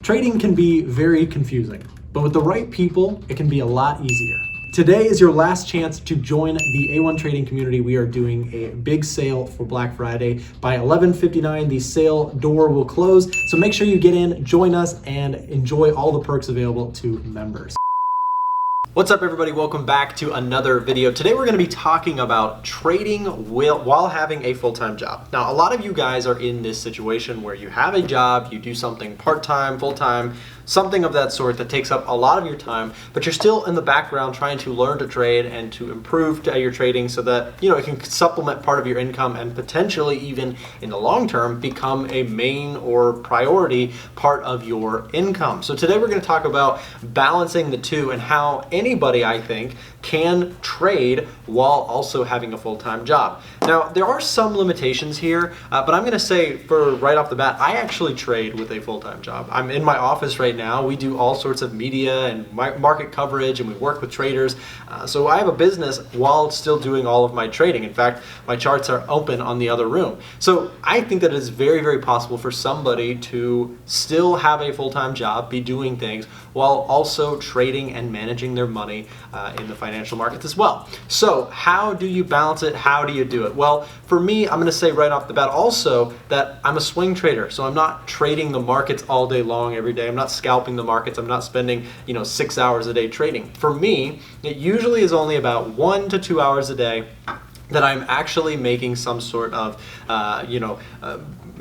Trading can be very confusing, but with the right people, it can be a lot easier. Today is your last chance to join the A1 trading community. We are doing a big sale for Black Friday. By 11:59, the sale door will close. So make sure you get in, join us, and enjoy all the perks available to members. What's up, everybody? Welcome back to another video. Today we're going to be talking about trading while having a full-time job. Now, a lot of you guys are in this situation where you have a job, you do something part-time, full-time, something of that sort that takes up a lot of your time, but you're still in the background trying to learn to trade and to improve your trading so that it can supplement part of your income and potentially even in the long term become a main or priority part of your income. So today we're going to talk about balancing the two and how anybody, I think, can trade while also having a full-time job. Now, there are some limitations here, but I'm going to say right off the bat, I actually trade with a full-time job. I'm in my office right now. We do all sorts of media and market coverage, and we work with traders. So I have a business while still doing all of my trading. In fact, my charts are open on the other room. So I think that it is very, very possible for somebody to still have a full-time job, be doing things, while also trading and managing their money in the financial markets as well. So how do you balance it? How do you do it? Well, for me, I'm going to say right off the bat also that I'm a swing trader. So I'm not trading the markets all day long every day. I'm not scalping the markets. I'm not spending 6 hours a day trading. For me, it usually is only about 1 to 2 hours a day that I'm actually making some sort of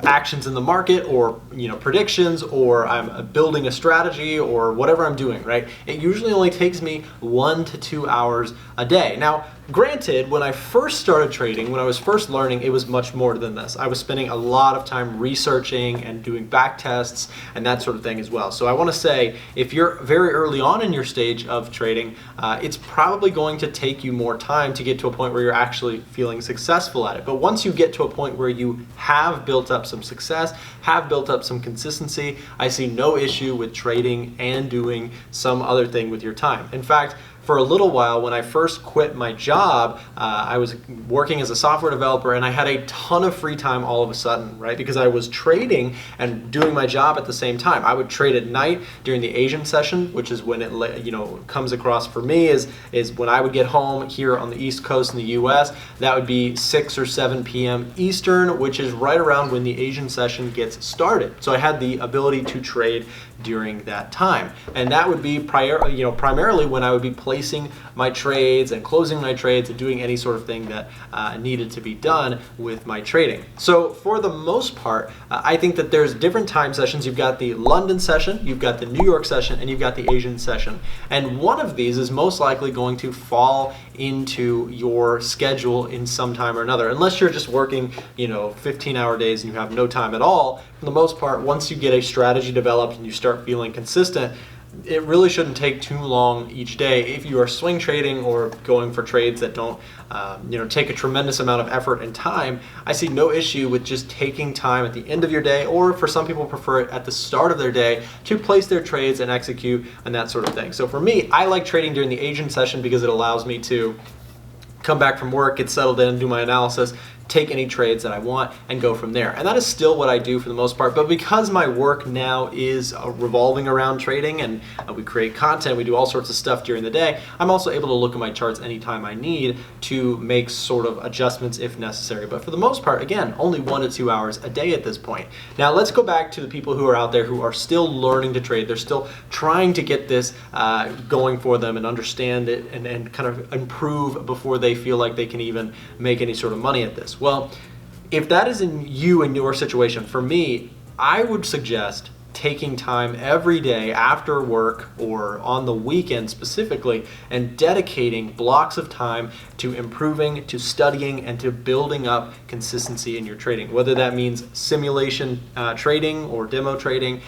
actions in the market, or predictions, or I'm building a strategy, or whatever I'm doing, right? It usually only takes me 1 to 2 hours a day. Now, granted, when I first started trading, when I was first learning, it was much more than this. I was spending a lot of time researching and doing back tests and that sort of thing as well. So I want to say, if you're very early on in your stage of trading, it's probably going to take you more time to get to a point where you're actually feeling successful at it. But once you get to a point where you have built up some success, have built up some consistency, I see no issue with trading and doing some other thing with your time. In fact, for a little while, when I first quit my job, I was working as a software developer, and I had a ton of free time all of a sudden, right? Because I was trading and doing my job at the same time. I would trade at night during the Asian session, which is when it comes across for me is when I would get home here on the East Coast in the US. That would be 6 or 7 p.m. Eastern, which is right around when the Asian session gets started. So I had the ability to trade during that time, and that would be primarily when I would be placing my trades and closing my trades and doing any sort of thing that needed to be done with my trading. So for the most part, I think that there's different time sessions. You've got the London session, you've got the New York session, and you've got the Asian session. And one of these is most likely going to fall into your schedule in some time or another, unless you're just working 15-hour days and you have no time at all. For the most part, once you get a strategy developed and you start feeling consistent, it really shouldn't take too long each day. If you are swing trading or going for trades that don't take a tremendous amount of effort and time, I see no issue with just taking time at the end of your day, or for some people prefer it at the start of their day, to place their trades and execute and that sort of thing. So for me, I like trading during the Asian session because it allows me to come back from work, get settled in, do my analysis, take any trades that I want, and go from there. And that is still what I do for the most part. But because my work now is revolving around trading, and we create content, we do all sorts of stuff during the day, I'm also able to look at my charts anytime I need to make sort of adjustments if necessary. But for the most part, again, only 1 to 2 hours a day at this point. Now let's go back to the people who are out there who are still learning to trade. They're still trying to get this going for them and understand it and kind of improve before they feel like they can even make any sort of money at this. Well, if that is in your situation, for me, I would suggest taking time every day after work or on the weekend specifically and dedicating blocks of time to improving, to studying, and to building up consistency in your trading. Whether that means simulation trading or demo trading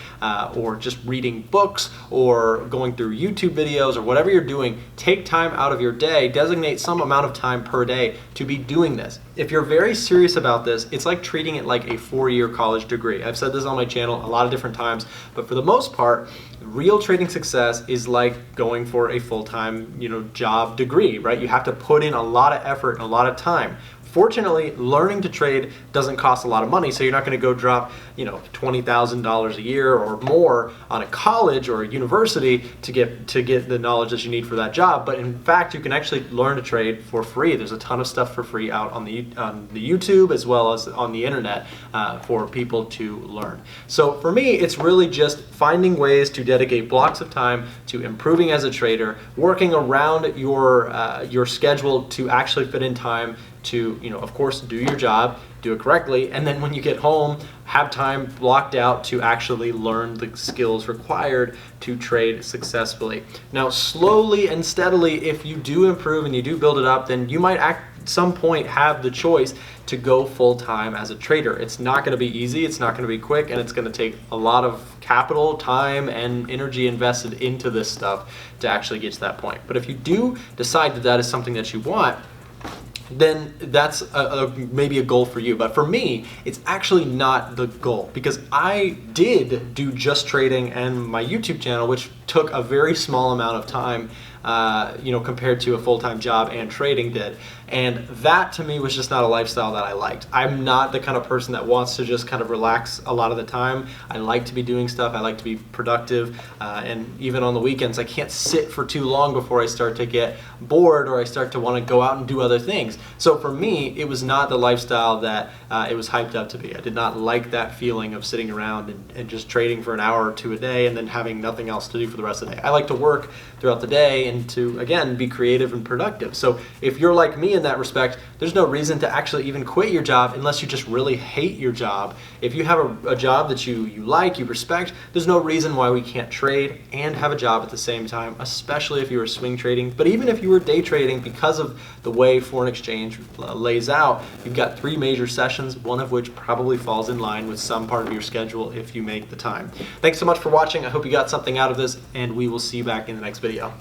or just reading books or going through YouTube videos or whatever you're doing, take time out of your day, designate some amount of time per day to be doing this. If you're very serious about this, it's like treating it like a 4-year college degree. I've said this on my channel a lot of different times, but for the most part, real trading success is like going for a full-time, job degree, right? You have to put in a lot of effort and a lot of time. Fortunately, learning to trade doesn't cost a lot of money, so you're not going to go drop, $20,000 a year or more on a college or a university to get the knowledge that you need for that job. But in fact, you can actually learn to trade for free. There's a ton of stuff for free out on the YouTube as well as on the internet for people to learn. So for me, it's really just finding ways to dedicate blocks of time to improving as a trader, working around your schedule to actually fit in time to, of course, do your job, do it correctly, and then when you get home, have time blocked out to actually learn the skills required to trade successfully. Now, slowly and steadily, if you do improve and you do build it up, then you might at some point have the choice to go full-time as a trader. It's not going to be easy, it's not going to be quick, and it's going to take a lot of capital, time, and energy invested into this stuff to actually get to that point. But if you do decide that that is something that you want, then that's maybe a goal for you. But for me, it's actually not the goal, because I did do just trading and my YouTube channel, which took a very small amount of time compared to a full-time job and trading did. And that to me was just not a lifestyle that I liked. I'm not the kind of person that wants to just kind of relax a lot of the time. I like to be doing stuff. I like to be productive. And even on the weekends, I can't sit for too long before I start to get bored or I start to want to go out and do other things. So for me, it was not the lifestyle that it was hyped up to be. I did not like that feeling of sitting around and just trading for an hour or two a day and then having nothing else to do for the rest of the day. I like to work throughout the day and to, again, be creative and productive. So if you're like me in that respect, there's no reason to actually even quit your job unless you just really hate your job. If you have a job that you like, you respect, there's no reason why we can't trade and have a job at the same time, especially if you were swing trading. But even if you were day trading, because of the way foreign exchange lays out, you've got 3 major sessions, one of which probably falls in line with some part of your schedule if you make the time. Thanks so much for watching. I hope you got something out of this, and we will see you back in the next video.